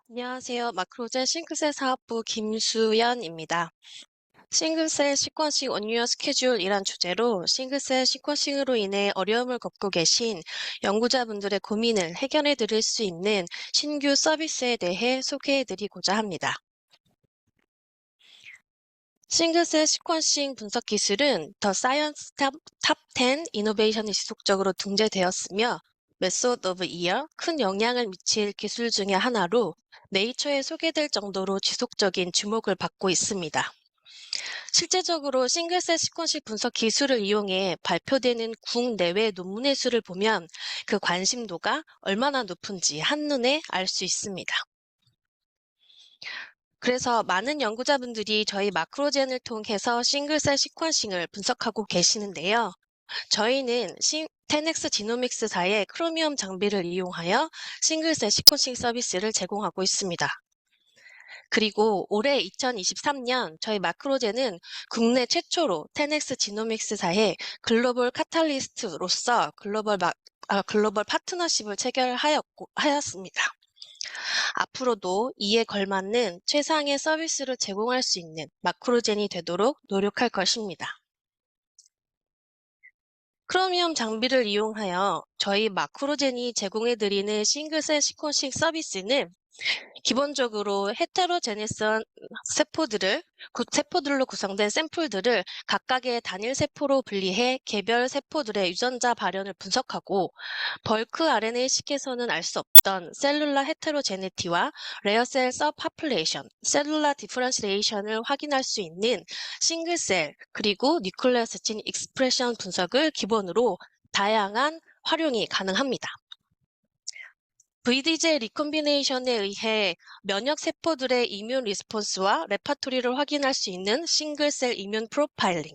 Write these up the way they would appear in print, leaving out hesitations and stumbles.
안녕하세요. 마크로제 싱글셀 사업부 김수연입니다. 싱글셀 시퀀싱 on your schedule이란 주제로 싱글셀 시퀀싱으로 인해 어려움을 겪고 계신 연구자분들의 고민을 해결해 드릴 수 있는 신규 서비스에 대해 소개해 드리고자 합니다. 싱글셀 시퀀싱 분석 기술은 더 사이언스 탑 10 이노베이션이 지속적으로 등재되었으며 메소드 오브 이어 큰 영향을 미칠 기술 중의 하나로 네이처에 소개될 정도로 지속적인 주목을 받고 있습니다. 실제적으로 싱글셀 시퀀싱 분석 기술을 이용해 발표되는 국내외 논문의 수를 보면 그 관심도가 얼마나 높은지 한눈에 알 수 있습니다. 그래서 많은 연구자분들이 저희 마크로젠을 통해서 싱글셀 시퀀싱을 분석하고 계시는데요. 저희는 10X 지노믹스사의 크로미엄 장비를 이용하여 싱글셀 시퀀싱 서비스를 제공하고 있습니다. 그리고 올해 2023년 저희 마크로젠은 국내 최초로 10X 지노믹스사의 글로벌 카탈리스트로서 글로벌 파트너십을 체결하였습니다. 앞으로도 이에 걸맞는 최상의 서비스를 제공할 수 있는 마크로젠이 되도록 노력할 것입니다. 크로미엄 장비를 이용하여 저희 마크로젠이 제공해드리는 싱글셀 시퀀싱 서비스는 기본적으로 헤테로제네스한 세포들로 구성된 샘플들을 각각의 단일 세포로 분리해 개별 세포들의 유전자 발현을 분석하고 벌크 RNA-식에서는 알 수 없던 셀룰라 헤테로제네티와 레어셀 서파플레이션, 셀룰라 디퍼런시에이션을 확인할 수 있는 싱글셀 그리고 뉴클레오시틴 익스프레션 분석을 기본으로 다양한 활용이 가능합니다. VDJ 리콤비네이션에 의해 면역 세포들의 이뮨 리스폰스와 레파토리를 확인할 수 있는 싱글셀 이뮨 프로파일링,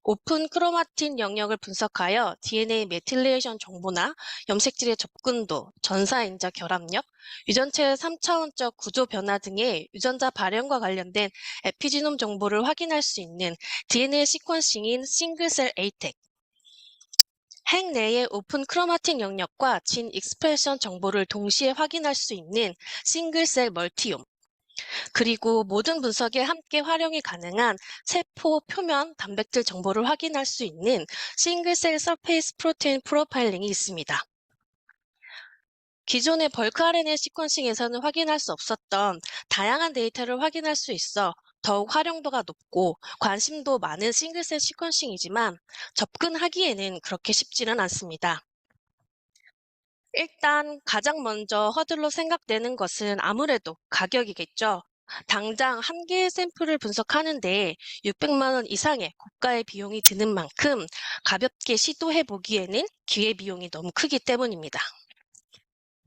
오픈 크로마틴 영역을 분석하여 DNA 메틸레이션 정보나 염색질의 접근도, 전사인자 결합력, 유전체의 3차원적 구조 변화 등의 유전자 발현과 관련된 에피지놈 정보를 확인할 수 있는 DNA 시퀀싱인 싱글셀 에이텍, 핵 내의 오픈 크로마틴 영역과 진 익스프레션 정보를 동시에 확인할 수 있는 싱글셀 멀티옴, 그리고 모든 분석에 함께 활용이 가능한 세포 표면 단백질 정보를 확인할 수 있는 싱글셀 서페이스 프로테인 프로파일링이 있습니다. 기존의 벌크 RNA 시퀀싱에서는 확인할 수 없었던 다양한 데이터를 확인할 수 있어 더욱 활용도가 높고 관심도 많은 싱글셀 시퀀싱이지만 접근하기에는 그렇게 쉽지는 않습니다. 일단 가장 먼저 허들로 생각되는 것은 아무래도 가격이겠죠. 당장 한 개의 샘플을 분석하는데 600만 원 이상의 고가의 비용이 드는 만큼 가볍게 시도해 보기에는 기회비용이 너무 크기 때문입니다.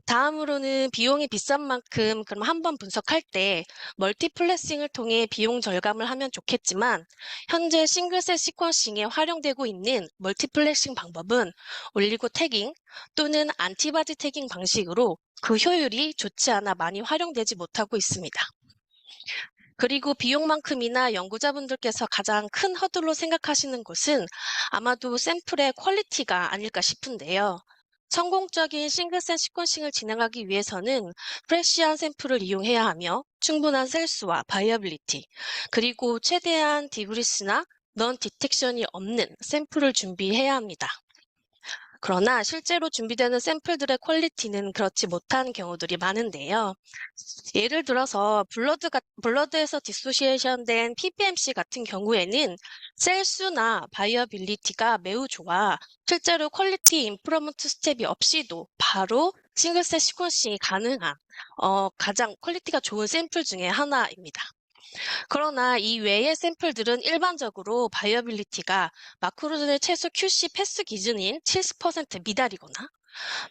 다음으로는 비용이 비싼 만큼 그럼 한번 분석할 때 멀티플렉싱을 통해 비용 절감을 하면 좋겠지만 현재 싱글셀 시퀀싱에 활용되고 있는 멀티플렉싱 방법은 올리고 태깅 또는 안티바디 태깅 방식으로 그 효율이 좋지 않아 많이 활용되지 못하고 있습니다. 그리고 비용만큼이나 연구자분들께서 가장 큰 허들로 생각하시는 것은 아마도 샘플의 퀄리티가 아닐까 싶은데요. 성공적인 싱글셀 시퀀싱을 진행하기 위해서는 프레시한 샘플을 이용해야 하며 충분한 셀수와 바이어빌리티, 그리고 최대한 디브리스나 넌 디텍션이 없는 샘플을 준비해야 합니다. 그러나 실제로 준비되는 샘플들의 퀄리티는 그렇지 못한 경우들이 많은데요. 예를 들어서 블러드에서 디소시에이션 된 PBMC 같은 경우에는 셀수나 바이어빌리티가 매우 좋아 실제로 퀄리티 임프루먼트 스텝이 없이도 바로 싱글셀 시퀀싱이 가능한 가장 퀄리티가 좋은 샘플 중에 하나입니다. 그러나 이 외의 샘플들은 일반적으로 바이어빌리티가 마크로젠의 최소 QC 패스 기준인 70% 미달이거나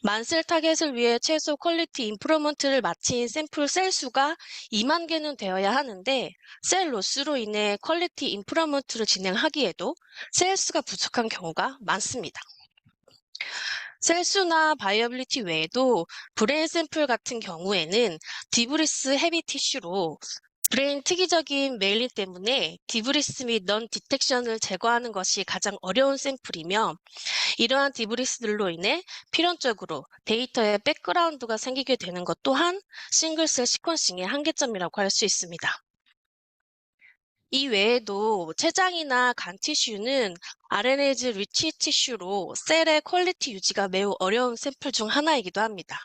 만셀 타겟을 위해 최소 퀄리티 임프루먼트를 마친 샘플 셀 수가 2만 개는 되어야 하는데 셀 로스로 인해 퀄리티 임프루먼트를 진행하기에도 셀 수가 부족한 경우가 많습니다. 셀 수나 바이어빌리티 외에도 브레인 샘플 같은 경우에는 디브리스 헤비 티슈로 브레인 특이적인 메일링 때문에 디브리스 및 넌 디텍션을 제거하는 것이 가장 어려운 샘플이며, 이러한 디브리스들로 인해 필연적으로 데이터에 백그라운드가 생기게 되는 것 또한 싱글셀 시퀀싱의 한계점이라고 할 수 있습니다. 이 외에도 췌장이나 간 티슈는 RNase 리치 티슈로 셀의 퀄리티 유지가 매우 어려운 샘플 중 하나이기도 합니다.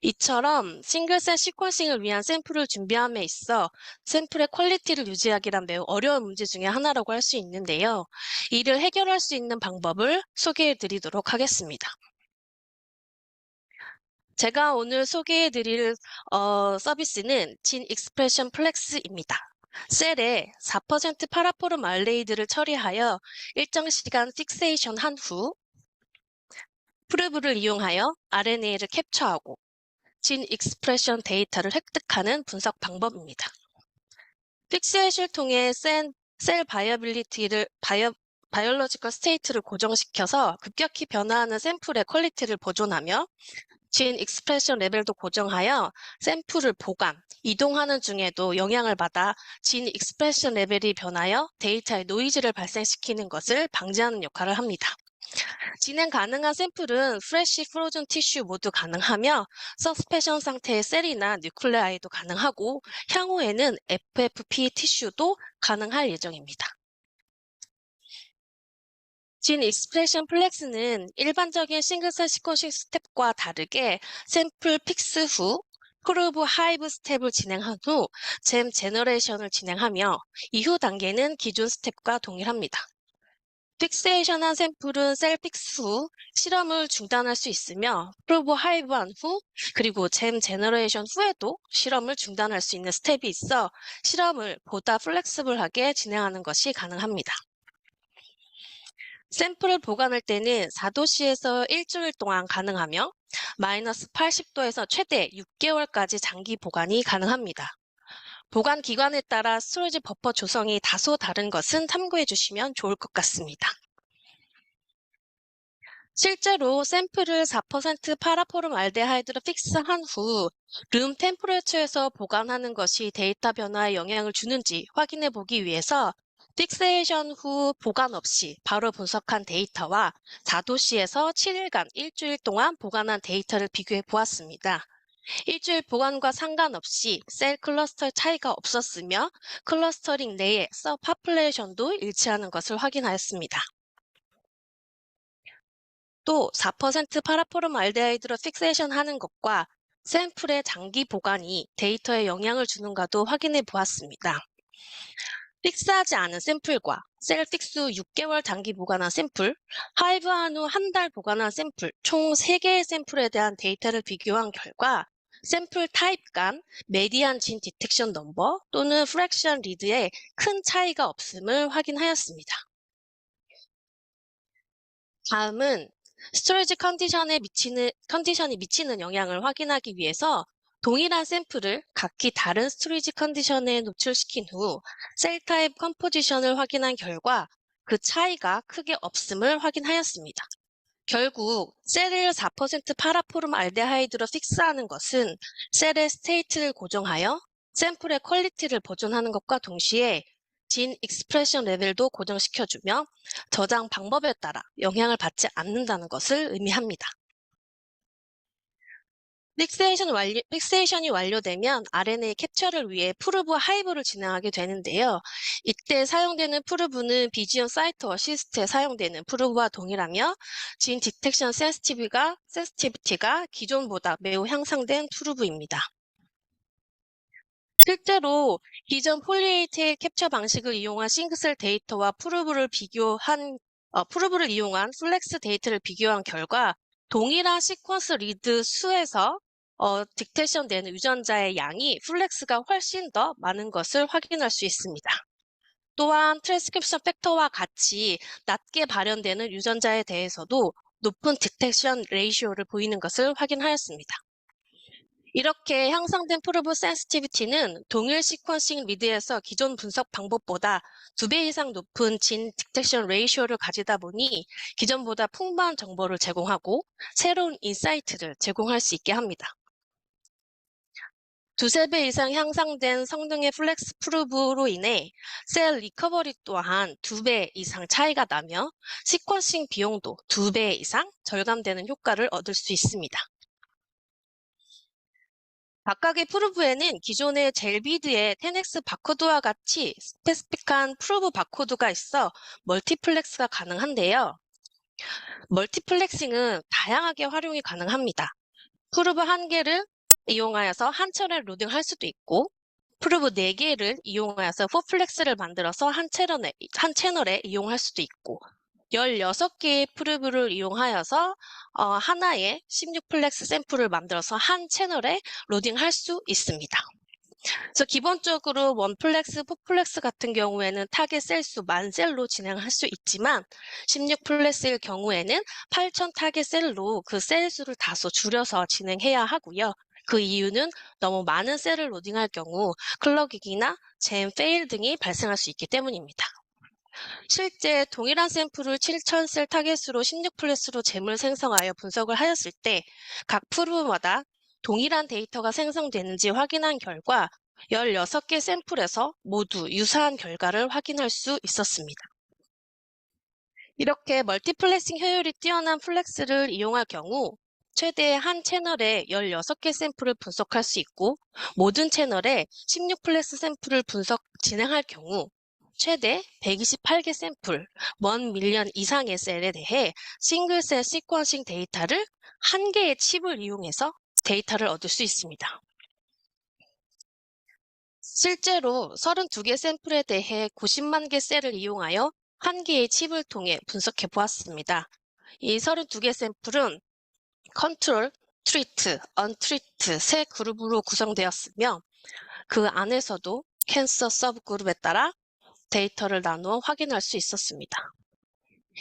이처럼 싱글셀 시퀀싱을 위한 샘플을 준비함에 있어 샘플의 퀄리티를 유지하기란 매우 어려운 문제 중에 하나라고 할 수 있는데요. 이를 해결할 수 있는 방법을 소개해 드리도록 하겠습니다. 제가 오늘 소개해 드릴 서비스는 진 익스프레션 플렉스입니다. 셀에 4% 파라포름 알데히드를 처리하여 일정 시간 픽세이션 한 후 프루브를 이용하여 RNA를 캡처하고 진 익스프레션 데이터를 획득하는 분석 방법입니다. 픽세이션을 통해 셀 바이올로지컬 스테이트를 고정시켜서 급격히 변화하는 샘플의 퀄리티를 보존하며 진 익스프레션 레벨도 고정하여 샘플을 보관, 이동하는 중에도 영향을 받아 진 익스프레션 레벨이 변하여 데이터에 노이즈를 발생시키는 것을 방지하는 역할을 합니다. 진행 가능한 샘플은 프레시, 프로즌 티슈 모두 가능하며 서스펜션 상태의 셀이나 뉴클레아이도 가능하고 향후에는 FFP 티슈도 가능할 예정입니다. 진 익스프레션 플렉스는 일반적인 싱글셀 시퀀싱 스텝과 다르게 샘플 픽스 후 프루브 하이브 스텝을 진행한 후 잼 제너레이션을 진행하며 이후 단계는 기존 스텝과 동일합니다. 픽세이션한 샘플은 셀 픽스 후 실험을 중단할 수 있으며 프로브 하이브한 후 그리고 잼 제너레이션 후에도 실험을 중단할 수 있는 스텝이 있어 실험을 보다 플렉스블하게 진행하는 것이 가능합니다. 샘플을 보관할 때는 4도씨에서 일주일 동안 가능하며 마이너스 80도에서 최대 6개월까지 장기 보관이 가능합니다. 보관 기간에 따라 스토리지 버퍼 조성이 다소 다른 것은 참고해 주시면 좋을 것 같습니다. 실제로 샘플을 4% 파라포름 알데하이드로 픽스한 후 룸 템퍼레처에서 보관하는 것이 데이터 변화에 영향을 주는지 확인해 보기 위해서 픽세이션 후 보관 없이 바로 분석한 데이터와 4도씨에서 7일간 일주일 동안 보관한 데이터를 비교해 보았습니다. 일주일 보관과 상관없이 셀 클러스터의 차이가 없었으며 클러스터링 내의 서파플레이션도 일치하는 것을 확인하였습니다. 또 4% 파라포름 알데하이드로 픽세이션 하는 것과 샘플의 장기 보관이 데이터에 영향을 주는가도 확인해 보았습니다. 픽스하지 않은 샘플과 셀 픽스 후 6개월 장기 보관한 샘플, 하이브한 후 한 달 보관한 샘플, 총 3개의 샘플에 대한 데이터를 비교한 결과 샘플 타입 간 메디안 진 디텍션 넘버 또는 프랙션 리드에 큰 차이가 없음을 확인하였습니다. 다음은 스토리지 컨디션이 미치는 영향을 확인하기 위해서 동일한 샘플을 각기 다른 스토리지 컨디션에 노출시킨 후 셀 타입 컴포지션을 확인한 결과 그 차이가 크게 없음을 확인하였습니다. 결국 셀을 4% 파라포름 알데하이드로 픽스하는 것은 셀의 스테이트를 고정하여 샘플의 퀄리티를 보존하는 것과 동시에 진 익스프레션 레벨도 고정시켜주며 저장 방법에 따라 영향을 받지 않는다는 것을 의미합니다. 픽세이션이 완료되면 RNA 캡처를 위해 프루브 하이브를 진행하게 되는데요. 이때 사용되는 프루브는 비지온 사이트 어시스트에 사용되는 프루브와 동일하며 진 디텍션 센시티비티가 기존보다 매우 향상된 프루브입니다. 실제로 기존 폴리에이테일 캡처 방식을 이용한 싱글셀 데이터와 프루브를 이용한 플렉스 데이터를 비교한 결과 동일한 시퀀스 리드 수에서 딕테이션 되는 유전자의 양이 플렉스가 훨씬 더 많은 것을 확인할 수 있습니다. 또한 트랜스크립션 팩터와 같이 낮게 발현되는 유전자에 대해서도 높은 딕테이션 레이시오를 보이는 것을 확인하였습니다. 이렇게 향상된 프로브 센시티비티는 동일 시퀀싱 리드에서 기존 분석 방법보다 2배 이상 높은 진 디텍션 레이시오를 가지다 보니 기존보다 풍부한 정보를 제공하고 새로운 인사이트를 제공할 수 있게 합니다. 두세 배 이상 향상된 성능의 플렉스 프루브로 인해 셀 리커버리 또한 2배 이상 차이가 나며 시퀀싱 비용도 2배 이상 절감되는 효과를 얻을 수 있습니다. 각각의 프루브에는 기존의 젤비드의 10X 바코드와 같이 스페시픽한 프루브 바코드가 있어 멀티플렉스가 가능한데요. 멀티플렉싱은 다양하게 활용이 가능합니다. 프루브 한 개를 이용하여서 한 채널에 로딩할 수도 있고, 프루브 4개를 이용하여서 4플렉스를 만들어서 한 채널에 이용할 수도 있고, 16개의 프루브를 이용하여서 하나의 16플렉스 샘플을 만들어서 한 채널에 로딩할 수 있습니다. 그래서 기본적으로 1플렉스, 4플렉스 같은 경우에는 타겟 셀수 10,000셀로 진행할 수 있지만 16플렉스일 경우에는 8,000 타겟 셀로 그 셀 수를 다소 줄여서 진행해야 하고요. 그 이유는 너무 많은 셀을 로딩할 경우 클럭이기나 잼 페일 등이 발생할 수 있기 때문입니다. 실제 동일한 샘플을 7,000셀 타겟으로 16플랫으로 잼을 생성하여 분석을 하였을 때 각 프로브마다 동일한 데이터가 생성되는지 확인한 결과 16개 샘플에서 모두 유사한 결과를 확인할 수 있었습니다. 이렇게 멀티플렉싱 효율이 뛰어난 플렉스를 이용할 경우 최대 한 채널에 16개 샘플을 분석할 수 있고 모든 채널에 16플렉스 샘플을 진행할 경우 최대 128개 샘플, 1밀리언 이상의 셀에 대해 싱글셀 시퀀싱 데이터를 한 개의 칩을 이용해서 데이터를 얻을 수 있습니다. 실제로 32개 샘플에 대해 90만 개 셀을 이용하여 한 개의 칩을 통해 분석해 보았습니다. 이 32개 샘플은 컨트롤, 트리트, 언트리트 세 그룹으로 구성되었으며 그 안에서도 캔서 서브그룹에 따라 데이터를 나누어 확인할 수 있었습니다.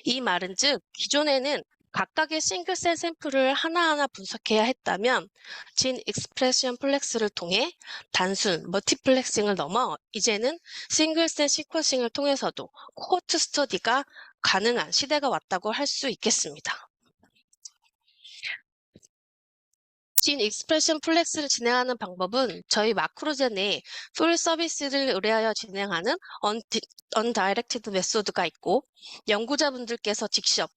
이 말은즉 기존에는 각각의 싱글셀 샘플을 하나하나 분석해야 했다면 진 익스프레션 플렉스를 통해 단순 멀티플렉싱을 넘어 이제는 싱글셀 시퀀싱을 통해서도 코호트 스터디가 가능한 시대가 왔다고 할 수 있겠습니다. 진 익스프레션 플렉스를 진행하는 방법은 저희 마크로젠에 풀 서비스를 의뢰하여 진행하는 언다이렉티드 메소드가 있고 연구자분들께서 직접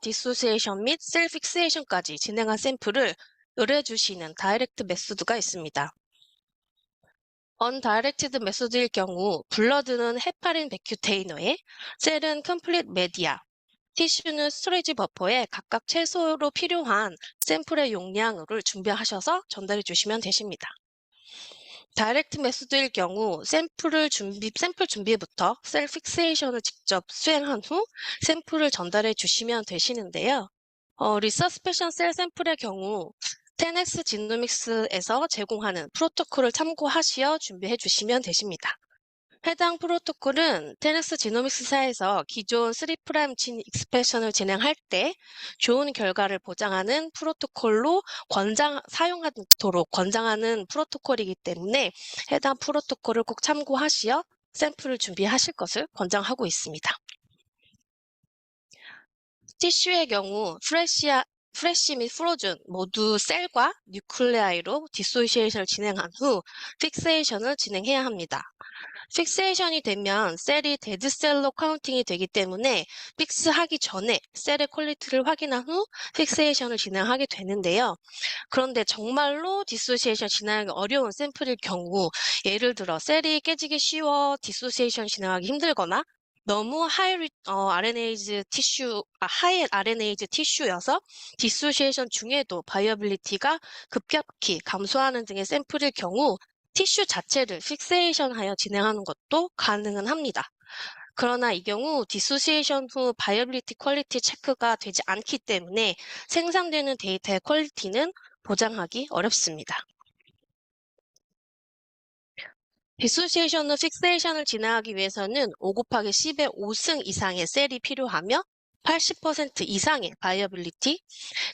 디소시에이션 및 셀 픽세이션까지 진행한 샘플을 의뢰해 주시는 다이렉트 메소드가 있습니다. 언다이렉티드 메소드일 경우 블러드는 헤파린 베큐테이너에 셀은 컴플릿 메디아, 티슈는 스토리지 버퍼에 각각 최소로 필요한 샘플의 용량을 준비하셔서 전달해 주시면 되십니다. 다이렉트 메소드일 경우 샘플 준비부터 셀 픽세이션을 직접 수행한 후 샘플을 전달해 주시면 되시는데요. 리서스페션 셀 샘플의 경우 10X 지노믹스에서 제공하는 프로토콜을 참고하시어 준비해 주시면 되십니다. 해당 프로토콜은 10X 지노믹스사에서 기존 3' 진 익스프레션을 진행할 때 좋은 결과를 보장하는 프로토콜로 사용하도록 권장하는 프로토콜이기 때문에 해당 프로토콜을 꼭 참고하시어 샘플을 준비하실 것을 권장하고 있습니다. 티슈의 경우 프레쉬 및 프로즌 모두 셀과 뉴클레아이로 디소시에이션을 진행한 후 픽세이션을 진행해야 합니다. 픽세이션이 되면 셀이 데드셀로 카운팅이 되기 때문에 픽스하기 전에 셀의 퀄리티를 확인한 후 픽세이션을 진행하게 되는데요. 그런데 정말로 디소시에이션 진행하기 어려운 샘플일 경우 예를 들어 셀이 깨지기 쉬워 디소시에이션 진행하기 힘들거나 너무 하이 RNA즈 티슈여서 디소시에이션 중에도 바이어빌리티가 급격히 감소하는 등의 샘플일 경우 티슈 자체를 픽세이션하여 진행하는 것도 가능은 합니다. 그러나 이 경우 디소시에이션 후 바이어빌리티 퀄리티 체크가 되지 않기 때문에 생산되는 데이터의 퀄리티는 보장하기 어렵습니다. 디소시에이션 후 픽세이션을 진행하기 위해서는 5곱하기10의 5승 이상의 셀이 필요하며 80% 이상의 바이어빌리티,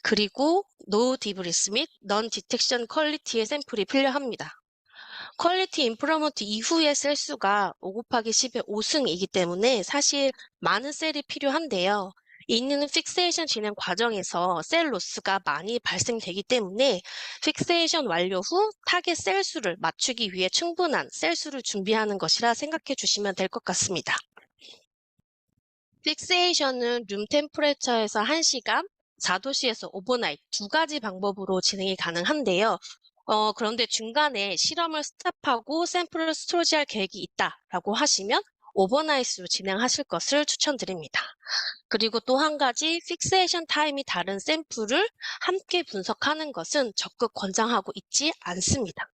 그리고 노 디브리스 및 넌 디텍션 퀄리티의 샘플이 필요합니다. 퀄리티 임프루먼트 이후의 셀 수가 5곱하기10의 5승이기 때문에 사실 많은 셀이 필요한데요. 있는 픽세이션 진행 과정에서 셀 로스가 많이 발생되기 때문에 픽세이션 완료 후 타겟 셀 수를 맞추기 위해 충분한 셀 수를 준비하는 것이라 생각해 주시면 될 것 같습니다. 픽세이션은 룸 템퍼레처에서 1시간, 4도시에서 오버나잇 두 가지 방법으로 진행이 가능한데요. 그런데 중간에 실험을 스탑하고 샘플을 스토리지할 계획이 있다라고 하시면 오버나잇으로 진행하실 것을 추천드립니다. 그리고 또 한 가지 픽세이션 타임이 다른 샘플을 함께 분석하는 것은 적극 권장하고 있지 않습니다.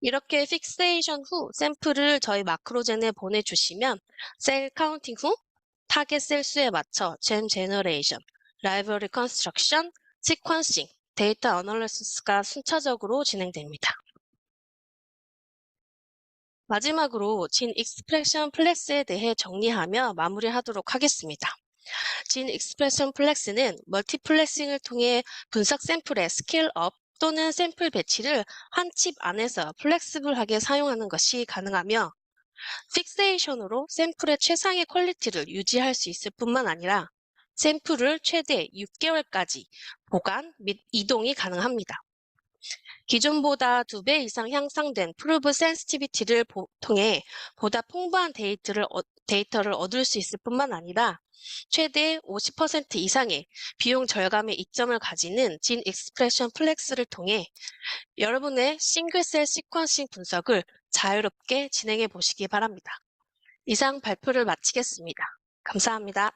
이렇게 픽세이션 후 샘플을 저희 마크로젠에 보내주시면 셀 카운팅 후 타겟 셀 수에 맞춰 잼 제너레이션, 라이브러리 컨스트럭션, 시퀀싱, 데이터 어널리시스가 순차적으로 진행됩니다. 마지막으로 진 익스프레션 플렉스에 대해 정리하며 마무리하도록 하겠습니다. 진 익스프레션 플렉스는 멀티플렉싱을 통해 분석 샘플의 스케일업 또는 샘플 배치를 한 칩 안에서 플렉스블하게 사용하는 것이 가능하며 픽세이션으로 샘플의 최상의 퀄리티를 유지할 수 있을 뿐만 아니라 샘플을 최대 6개월까지 보관 및 이동이 가능합니다. 기존보다 2배 이상 향상된 프루브 센시티비티를 통해 보다 풍부한 데이터를 얻을 수 있을 뿐만 아니라 최대 50% 이상의 비용 절감의 이점을 가지는 진 익스프레션 플렉스를 통해 여러분의 싱글셀 시퀀싱 분석을 자유롭게 진행해 보시기 바랍니다. 이상 발표를 마치겠습니다. 감사합니다.